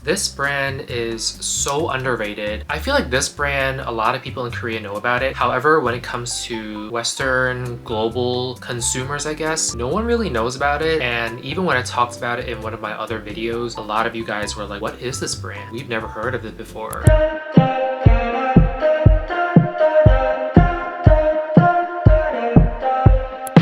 This brand is so underrated. I feel like this brand, a lot of people in Korea know about it. However, when it comes to Western, global consumers, I guess, no one really knows about it. And even when I talked about it in one of my other videos, a lot of you guys were like, what is this brand? We've never heard of it before.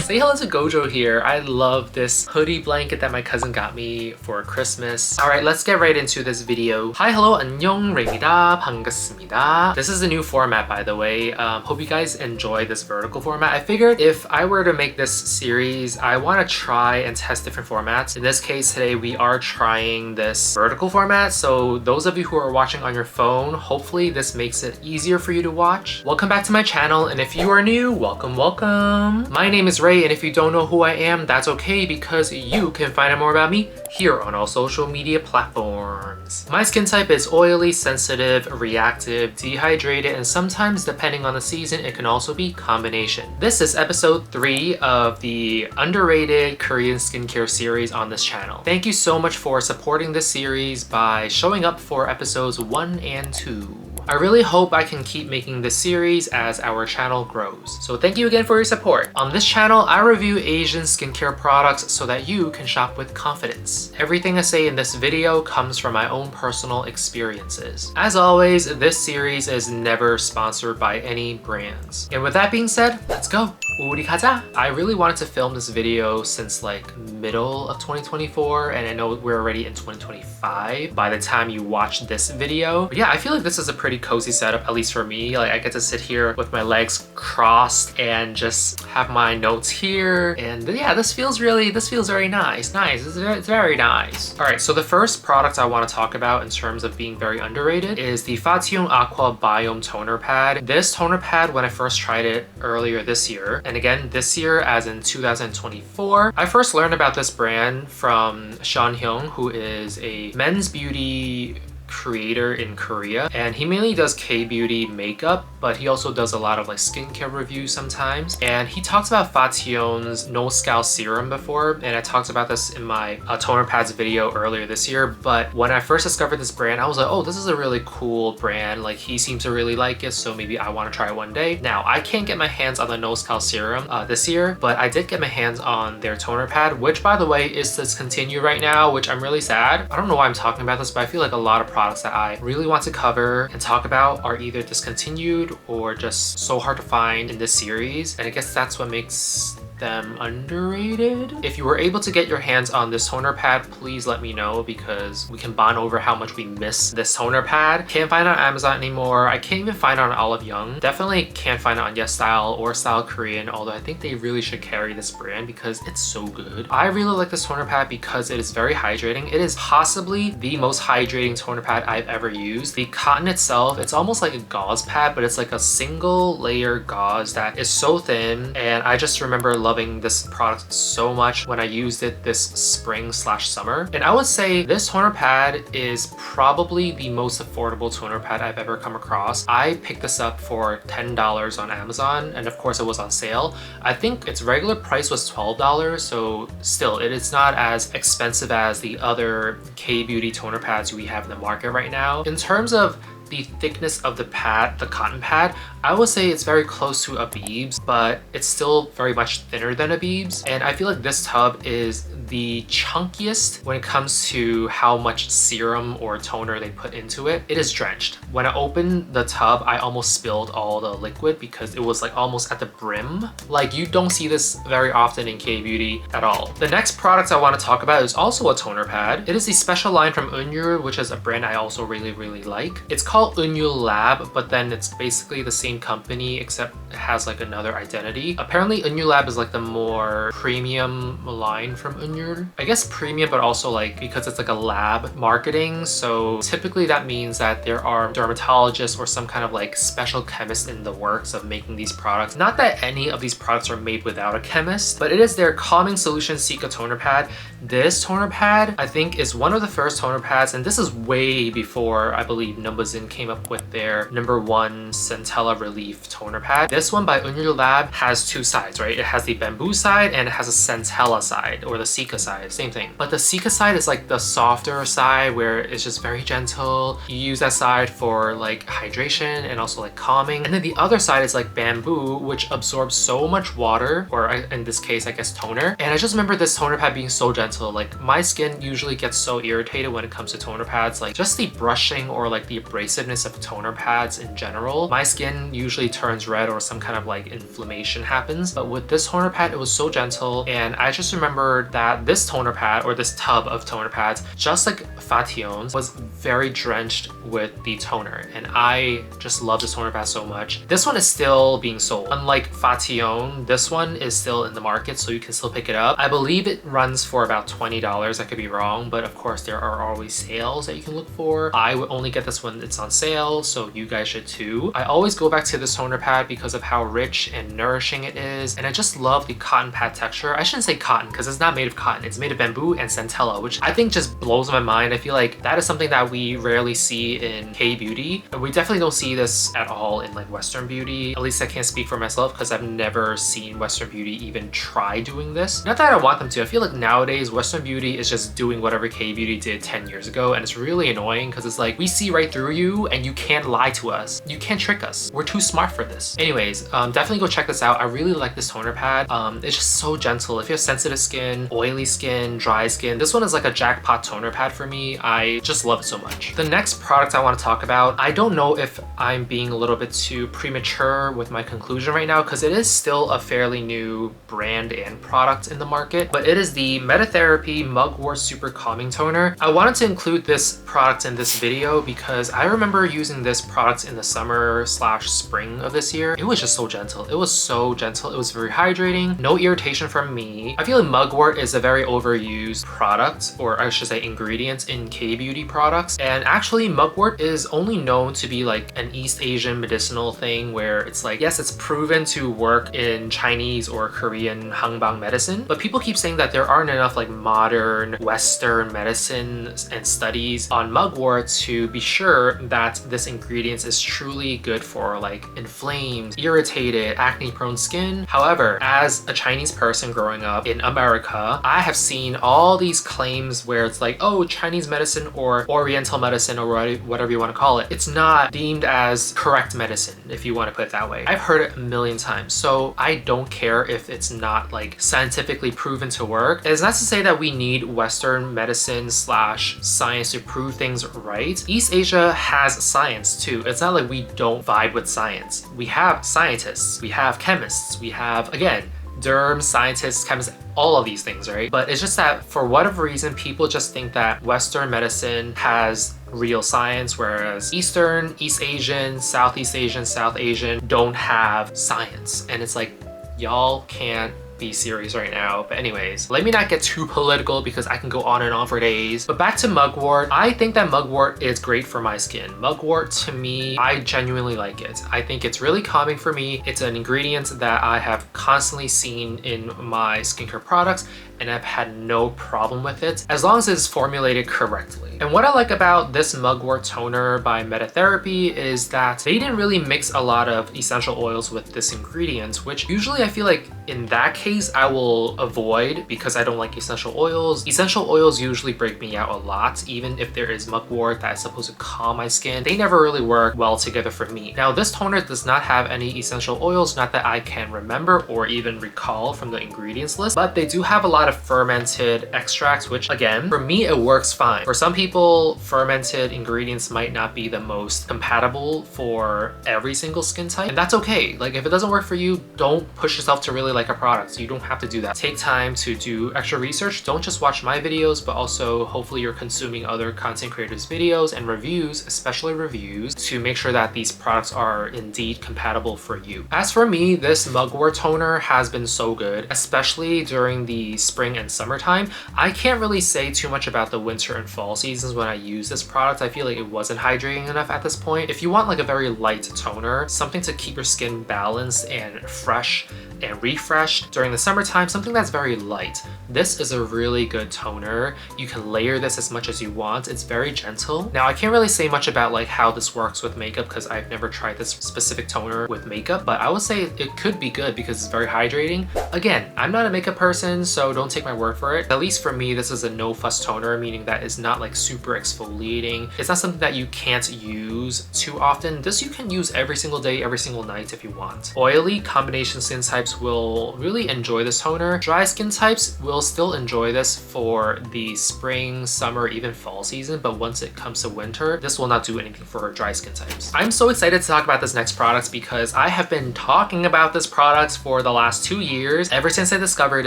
Say hello to Gojo here. I love this hoodie blanket that my cousin got me for Christmas. Alright, let's get right into this video. Hi, hello, 안녕, Ray입니다. 반갑습니다. This is a new format, by the way. Hope you guys enjoy this vertical format. I figured if I were to make this series, I want to try and test different formats. In this case, today we are trying this vertical format. So those of you who are watching on your phone, hopefully this makes it easier for you to watch. Welcome back to my channel, and if you are new, welcome, welcome. My name is Ray, and if you don't know who I am, that's okay because you can find out more about me here on all social media platforms. My skin type is oily, sensitive, reactive, dehydrated, and sometimes, depending on the season, it can also be combination. This is episode 3 of the underrated Korean skincare series on this channel. Thank you so much for supporting this series by showing up for episodes 1 and 2. I really hope I can keep making this series as our channel grows. So thank you again for your support. On this channel, I review Asian skincare products so that you can shop with confidence. Everything I say in this video comes from my own personal experiences. As always, this series is never sponsored by any brands. And with that being said, let's go! 우리 가자! I really wanted to film this video since like middle of 2024, and I know we're already in 2025 by the time you watch this video. But yeah, I feel like this is a pretty cozy setup, at least for me. Like I get to sit here with my legs crossed and just have my notes here. And yeah, this feels very nice. It's very nice. All right, so the first product I want to talk about in terms of being very underrated is the Fation Aqua Biome toner pad. This toner pad, when I first tried it earlier this year, and again this year as in 2024, I first learned about this brand from Sean Hyung, who is a men's beauty creator in Korea, and he mainly does K-beauty makeup, but he also does a lot of like skincare reviews sometimes. And he talks about Fation's No Scalp Serum before, and I talked about this in my toner pads video earlier this year. But when I first discovered this brand, I was like, oh, this is a really cool brand. Like he seems to really like it, so maybe I want to try it one day. Now, I can't get my hands on the No Scalp Serum this year, but I did get my hands on their toner pad, which by the way is discontinued right now, which I'm really sad. I don't know why I'm talking about this, but I feel like a lot of products that I really want to cover and talk about are either discontinued or just so hard to find in this series, and I guess that's what makes them underrated. If you were able to get your hands on this toner pad, please let me know because we can bond over how much we miss this toner pad. Can't find it on Amazon anymore. I can't even find it on Olive Young. Definitely can't find it on Yes Style or Style Korean, although I think they really should carry this brand because it's so good. I really like this toner pad because it is very hydrating. It is possibly the most hydrating toner pad I've ever used. The cotton itself, it's almost like a gauze pad, but it's like a single layer gauze that is so thin, and I just remember loving this product so much when I used it this spring/summer. And I would say this toner pad is probably the most affordable toner pad I've ever come across. I picked this up for $10 on Amazon, and of course it was on sale. I think its regular price was $12, so still it is not as expensive as the other K-beauty toner pads we have in the market right now. In terms of the thickness of the pad, the cotton pad, I would say it's very close to Abib's, but it's still very much thinner than Abib's. And I feel like this tub is the chunkiest when it comes to how much serum or toner they put into it. It is drenched. When I opened the tub, I almost spilled all the liquid because it was like almost at the brim. Like you don't see this very often in K-beauty at all. The next product I want to talk about is also a toner pad. It is the special line from Eunyul, which is a brand I also really like. It's called Eunyul Lab, but then it's basically the same company except it has like another identity. Apparently Eunyul Lab is like the more premium line from Eunyul. I guess premium, but also like because it's like a lab marketing, so typically that means that there are dermatologists or some kind of like special chemist in the works of making these products. Not that any of these products are made without a chemist, but it is their Calming Solution Cica toner pad. This toner pad I think is one of the first toner pads, and this is way before I believe Numbuzin came up with their #1 Centella Relief toner pad. This one by Eunyul Lab has two sides, right? It has the bamboo side and it has a Centella side, or the Cica Cica side, same thing. But the Cica side is like the softer side where it's just very gentle. You use that side for like hydration and also like calming. And then the other side is like bamboo, which absorbs so much water, or in this case, I guess toner. And I just remember this toner pad being so gentle. Like my skin usually gets so irritated when it comes to toner pads, like just the brushing or like the abrasiveness of toner pads in general. My skin usually turns red or some kind of like inflammation happens. But with this toner pad, it was so gentle. And I just remember that this toner pad or this tub of toner pads, just like Fation, was very drenched with the toner. And I just love this toner pad so much. This one is still being sold. Unlike Fation, this one is still in the market, so you can still pick it up. I believe it runs for about $20. I could be wrong, but of course there are always sales that you can look for. I would only get this when it's on sale, so you guys should too. I always go back to this toner pad because of how rich and nourishing it is, and I just love the cotton pad texture. I shouldn't say cotton because it's not made of cotton. It's made of bamboo and centella, which I think just blows my mind. I feel like that is something that we rarely see in K-beauty. We definitely don't see this at all in like Western beauty. At least I can't speak for myself because I've never seen Western beauty even try doing this. Not that I want them to. I feel like nowadays Western beauty is just doing whatever K-beauty did 10 years ago, and it's really annoying because it's like we see right through you and you can't lie to us. You can't trick us. We're too smart for this. Anyways, definitely go check this out. I really like this toner pad. It's just so gentle. If you have sensitive skin, oily skin, dry skin, this one is like a jackpot toner pad for me. I just love it so much. The next product I want to talk about, I don't know if I'm being a little bit too premature with my conclusion right now because it is still a fairly new brand and product in the market, but it is the Meditherapy Mugwort Super Calming Toner. I wanted to include this product in this video because I remember using this product in the summer/spring of this year. It was just so gentle. It was so gentle. It was very hydrating. No irritation from me. I feel like Mugwort is a very overused product, or I should say ingredient in K-beauty products. And actually Mugwort is only known to be like an East Asian medicinal thing where it's like, yes, it's proven to work in Chinese or Korean Hangbang medicine, but people keep saying that there aren't enough like modern Western medicine and studies on Mugwort to be sure that this ingredient is truly good for like inflamed, irritated, acne-prone skin. However, as a Chinese person growing up in America, I have seen all these claims where it's like, oh, Chinese medicine or Oriental medicine or whatever you want to call it, it's not deemed as correct medicine, if you want to put it that way. I've heard it a million times, so I don't care if it's not like scientifically proven to work. It's not to say that we need Western medicine/science to prove things right. East Asia has science too. It's not like we don't vibe with science. We have scientists, we have chemists, we have, again, derm, scientists, chemists, all of these things, right? But it's just that for whatever reason, people just think that Western medicine has real science, whereas Eastern, East Asian, Southeast Asian, South Asian don't have science. And it's like, y'all can't be serious right now. But anyways, let me not get too political because I can go on and on for days. But back to Mugwort, I think that Mugwort is great for my skin. Mugwort, to me, I genuinely like it. I think it's really calming for me. It's an ingredient that I have constantly seen in my skincare products and I've had no problem with it as long as it's formulated correctly. And what I like about this Mugwort toner by Meditherapy is that they didn't really mix a lot of essential oils with this ingredient, which usually I feel like in that case I will avoid because I don't like essential oils. Essential oils usually break me out a lot, even if there is Mugwort that is supposed to calm my skin. They never really work well together for me. Now this toner does not have any essential oils, not that I can remember or even recall from the ingredients list, but they do have a lot of fermented extracts, which again, for me, it works fine. For some people, fermented ingredients might not be the most compatible for every single skin type, and that's okay. Like if it doesn't work for you, don't push yourself to really like a product. You don't have to do that. Take time to do extra research. Don't just watch my videos, but also hopefully you're consuming other content creators' videos and reviews, especially reviews, to make sure that these products are indeed compatible for you. As for me, this Mugwort toner has been so good, especially during the spring and summertime. I can't really say too much about the winter and fall seasons when I use this product. I feel like it wasn't hydrating enough at this point. If you want like a very light toner, something to keep your skin balanced and fresh and refreshed during the summertime, something that's very light, this is a really good toner. You can layer this as much as you want. It's very gentle. Now I can't really say much about like how this works with makeup because I've never tried this specific toner with makeup, but I would say it could be good because it's very hydrating. Again, I'm not a makeup person, so don't take my word for it. At least for me, this is a no fuss toner, meaning that it's not like super exfoliating. It's not something that you can't use too often. This you can use every single day, every single night if you want. Oily combination skin types will really enjoy this toner. Dry skin types will still enjoy this for the spring, summer, even fall season, but once it comes to winter, this will not do anything for dry skin types. I'm so excited to talk about this next product because I have been talking about this product for the last 2 years, ever since I discovered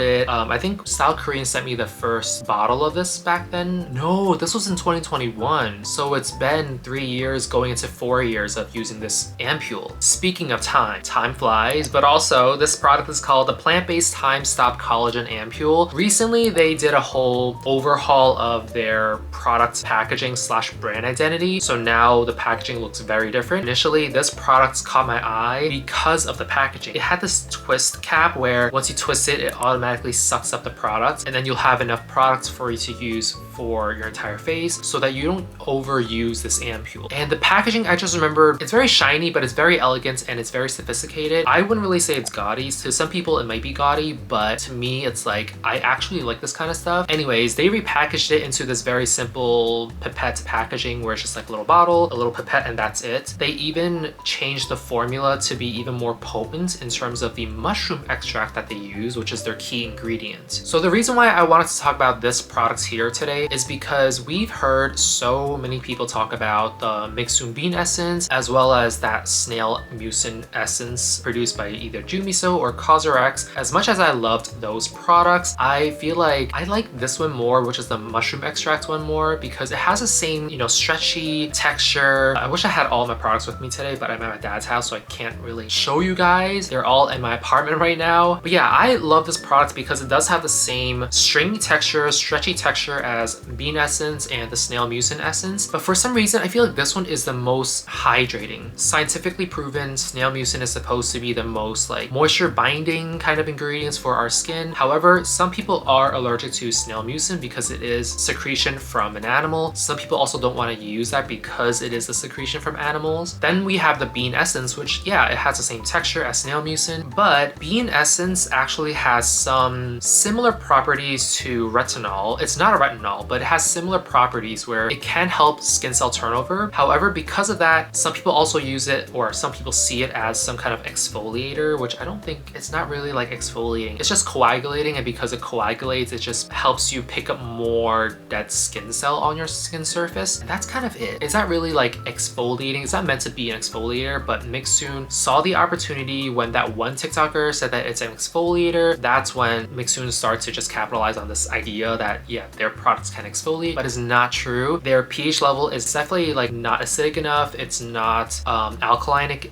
it. I think Style Korean sent me the first bottle of this back then. No, this was in 2021. So it's been 3 years going into 4 years of using this Ampoule. Speaking of time flies, but also this product is called the Plant-Based Time Stop Collagen Ampoule. Recently, they did a whole overhaul of their product packaging slash brand identity. So now the packaging looks very different. Initially, this product caught my eye because of the packaging. It had this twist cap where once you twist it, it automatically sucks up the product, and then you'll have enough products for you to use for your entire face so that you don't overuse this Ampoule. And the packaging, I just remember, it's very shiny, but it's very elegant and it's very sophisticated. I wouldn't really say it's gaudy. To some people, it might be gaudy, but to me, it's like, I actually like this kind of stuff. Anyways, they repackaged it into this very simple pipette packaging where it's just like a little bottle, a little pipette, and that's it. They even changed the formula to be even more potent in terms of the mushroom extract that they use, which is their key ingredient. So the reason why I wanted to talk about this product here today is because we've heard so many people talk about the Mixum bean essence as well as that snail mucin essence produced by either Jumiso or Cosrx. As much as I loved those products, I feel like I like this one more, which is the mushroom extract one more, because it has the same, you know, stretchy texture. I wish I had all my products with me today, but I'm at my dad's house, so I can't really show you guys. They're all in my apartment right now. But yeah, I love this product because it does have the same stringy texture, stretchy texture as bean essence and the snail mucin essence. But for some reason, I feel like this one is the most hydrating. Scientifically proven, snail mucin is supposed to be the most like moisture binding kind of ingredients for our skin. However, some people are allergic to snail mucin because it is secretion from an animal. Some people also don't want to use that because it is a secretion from animals. Then we have the bean essence, which yeah, it has the same texture as snail mucin, but bean essence actually has some similar properties to retinol. It's not a retinol, but it has similar properties where it can help skin cell turnover. However, because of that, some people also use it, or some people see it as some kind of exfoliator, which I don't think, it's not really like exfoliating. It's just coagulating, and because it coagulates, it just helps you pick up more dead skin cell on your skin surface. And that's kind of it. It's not really like exfoliating. It's not meant to be an exfoliator, but Mixum saw the opportunity when that one TikToker said that it's an exfoliator. That's when Mixum started to just capitalize on this idea that yeah, their products can exfoliate, but it's not true. Their pH level is definitely like not acidic enough. It's not alkalinic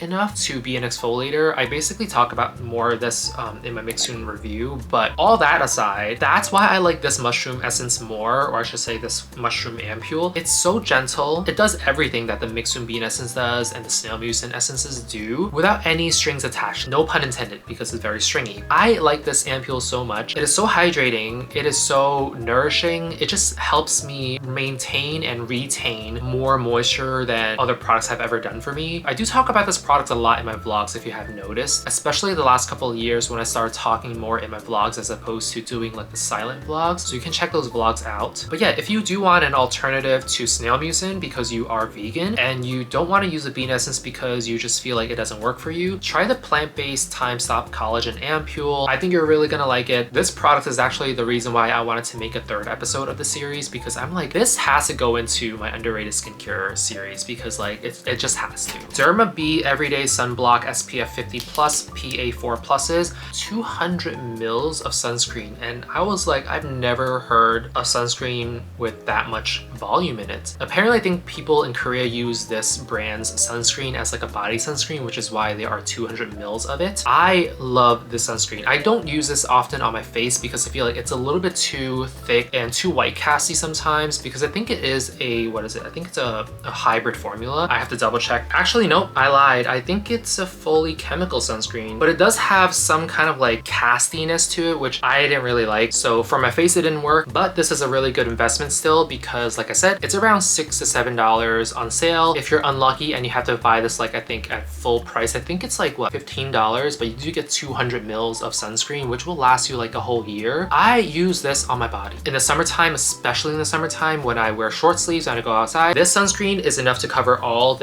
enough to be an exfoliator. I basically talk about more of this in my Mixum review, but all that aside, that's why I like this mushroom essence more, or I should say this mushroom Ampoule. It's so gentle. It does everything that the Mixum bean essence does and the snail mucin essences do without any strings attached. No pun intended, because it's very stringy. I like this Ampoule so much. It is so hydrating. It is so nourishing. It just helps me maintain and retain more moisture than other products have ever done for me. I do talk about this product a lot in my vlogs if you have noticed, especially the last couple of years when I started talking more in my vlogs as opposed to doing like the silent vlogs. So you can check those vlogs out. But yeah, if you do want an alternative to snail mucin because you are vegan and you don't want to use a bean essence because you just feel like it doesn't work for you, try the plant-based Time Stop Collagen Ampoule. I think you're really gonna like it. This product is actually the reason why I wanted to make a third episode of the series, because I'm like, this has to go into my underrated skincare series because like it just has to. Derma B Everyday Sunblock SPF 50 Plus PA4 Pluses, 200 mils of sunscreen, and I was like, I've never heard of sunscreen with that much volume in it. Apparently, I think people in Korea use this brand's sunscreen as like a body sunscreen, which is why there are 200 mils of it. I love this sunscreen. I don't use this often on my face because I feel like it's a little bit too thick and too white casty sometimes because I think it is a, what is it? I think it's a hybrid formula. I have to double check. Actually, nope, I lied. I think it's a fully chemical sunscreen, but it does have some kind of like castiness to it, which I didn't really like. So for my face, it didn't work, but this is a really good investment still because like I said, it's around $6 to $7 on sale. If you're unlucky and you have to buy this, like I think at full price, I think it's like what, $15, but you do get 200 mils of sunscreen, which will last you like a whole year. I use this on my body. In the summertime, especially in the summertime when I wear short sleeves and I go outside, this sunscreen is enough to cover all of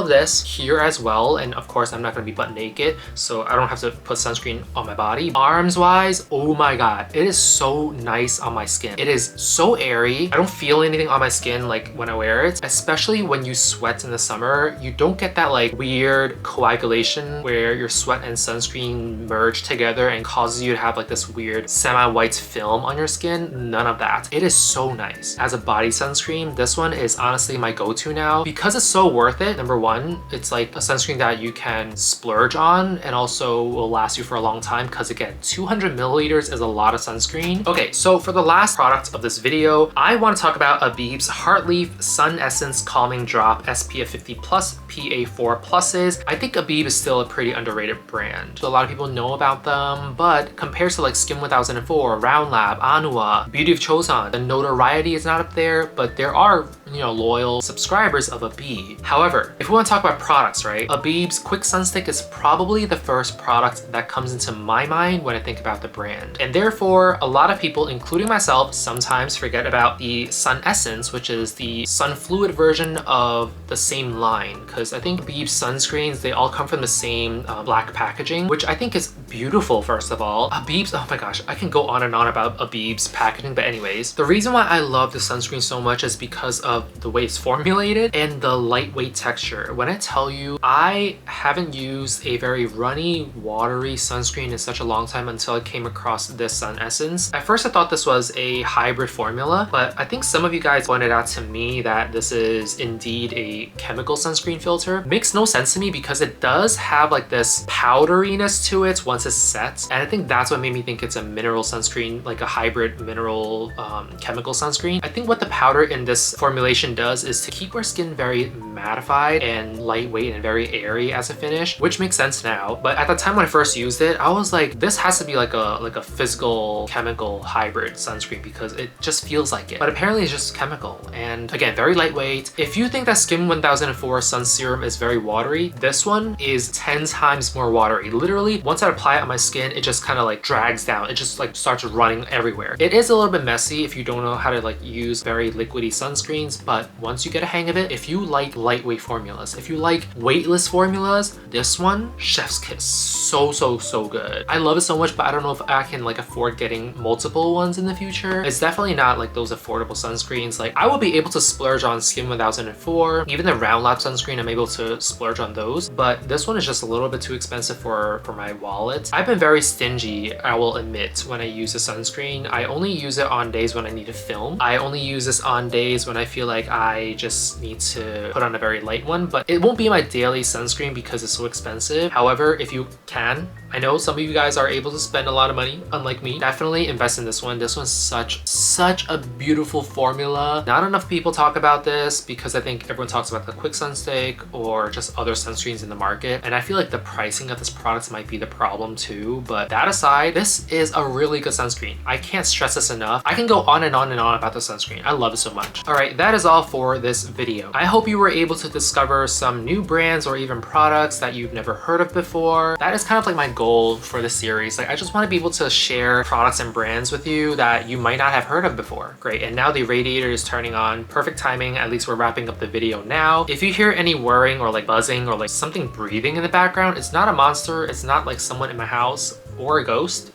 this here as well. And of course, I'm not gonna be butt naked, so I don't have to put sunscreen on my body. Arms wise, oh my God, it is so nice on my skin. It is so airy. I don't feel anything on my skin like when I wear it, especially when you sweat in the summer. You don't get that like weird coagulation where your sweat and sunscreen merge together and causes you to have like this weird semi-white film on your skin. None of that. It is so nice. As a body sunscreen, this one is honestly my go-to now because it's so worth it. Number one, it's like a sunscreen that you can splurge on and also will last you for a long time because again, 200 milliliters is a lot of sunscreen. Okay, so for the last product of this video, I want to talk about Abib's Heartleaf Sun Essence Calming Drop SPF 50 Plus PA4 Pluses. I think Abib is still a pretty underrated brand. So a lot of people know about them, but compared to like Skin 1004, Round Lab, Anua, Beauty of Chosun, the notoriety is not up there, but there are, you know, loyal subscribers of Abib. However, if we want to talk about products, right? Abib's Quick Sun Stick is probably the first product that comes into my mind when I think about the brand. And therefore, a lot of people, including myself, sometimes forget about the Sun Essence, which is the sun fluid version of the same line. Because I think Abib's sunscreens, they all come from the same black packaging, which I think is beautiful, first of all. Abib's, oh my gosh, I can go on and on about Abib's packaging, but anyways, the reason why I love the sunscreen so much is because of the way it's formulated and the lightweight texture. When I tell you, I haven't used a very runny, watery sunscreen in such a long time until I came across this Sun Essence. At first, I thought this was a hybrid formula, but I think some of you guys pointed out to me that this is indeed a chemical sunscreen filter. Makes no sense to me because it does have like this powderiness to it once it's set. And I think that's what made me think it's a mineral sunscreen, like a hybrid mineral chemical sunscreen. I think what the powder in this formulation does is to keep our skin very mattified and lightweight and very airy as a finish, which makes sense now. But at the time when I first used it, I was like, this has to be like a physical chemical hybrid sunscreen because it just feels like it. But apparently it's just chemical. And again, very lightweight. If you think that Skin 1004 Sun Serum is very watery, this one is 10 times more watery. Literally, once I apply it on my skin, it just kind of like drags down. It just like starts running everywhere. It is a little bit messy if you don't know how to like use very liquidy sunscreens, but once you get a hang of it, if you like lightweight formulas, if you like weightless formulas, this one, chef's kiss. So good. I love it so much, but I don't know if I can like afford getting multiple ones in the future. It's definitely not like those affordable sunscreens. Like I will be able to splurge on Skin 1004, even the Round Lab sunscreen, I'm able to splurge on those, but this one is just a little bit too expensive for my wallet. I've been very stingy, I will admit, when I use a sunscreen. I only use it on days when I need to film. I only use this on days when I feel like I just need to put on a very light one, but it won't be my daily sunscreen because it's so expensive. However, if you can, I know some of you guys are able to spend a lot of money, unlike me, definitely invest in this one. This one's such a beautiful formula. Not enough people talk about this because I think everyone talks about the Quick Sun Stick or just other sunscreens in the market. And I feel like the pricing of this product might be the problem too. But that aside, this is a really good sunscreen. I can't stress this enough. I can go on and on and on about the sunscreen. I love it so much. All right, that is all for this video. I hope you were able to discover some new brands or even products that you've never heard of before. That is kind of like my goal for this series. Like I just want to be able to share products and brands with you that you might not have heard of before. Great, and now the radiator is turning on. Perfect timing, at least we're wrapping up the video now. If you hear any whirring or like buzzing or like something breathing in the background, it's not a monster, it's not like someone in my house or a ghost.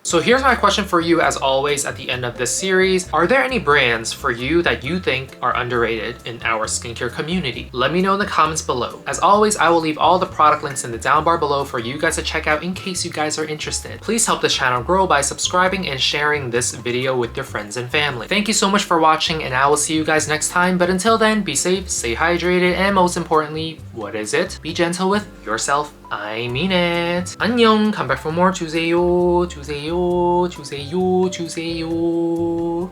So here's my question for you as always at the end of this series. Are there any brands for you that you think are underrated in our skincare community? Let me know in the comments below. As always, I will leave all the product links in the down bar below for you guys to check out in case you guys are interested. Please help the channel grow by subscribing and sharing this video with your friends and family. Thank you so much for watching and I will see you guys next time. But until then, be safe, stay hydrated, and most importantly, what is it? Be gentle with yourself I mean it. 안녕. Come back for more. 주세요. 주세요. 주세요. 주세요.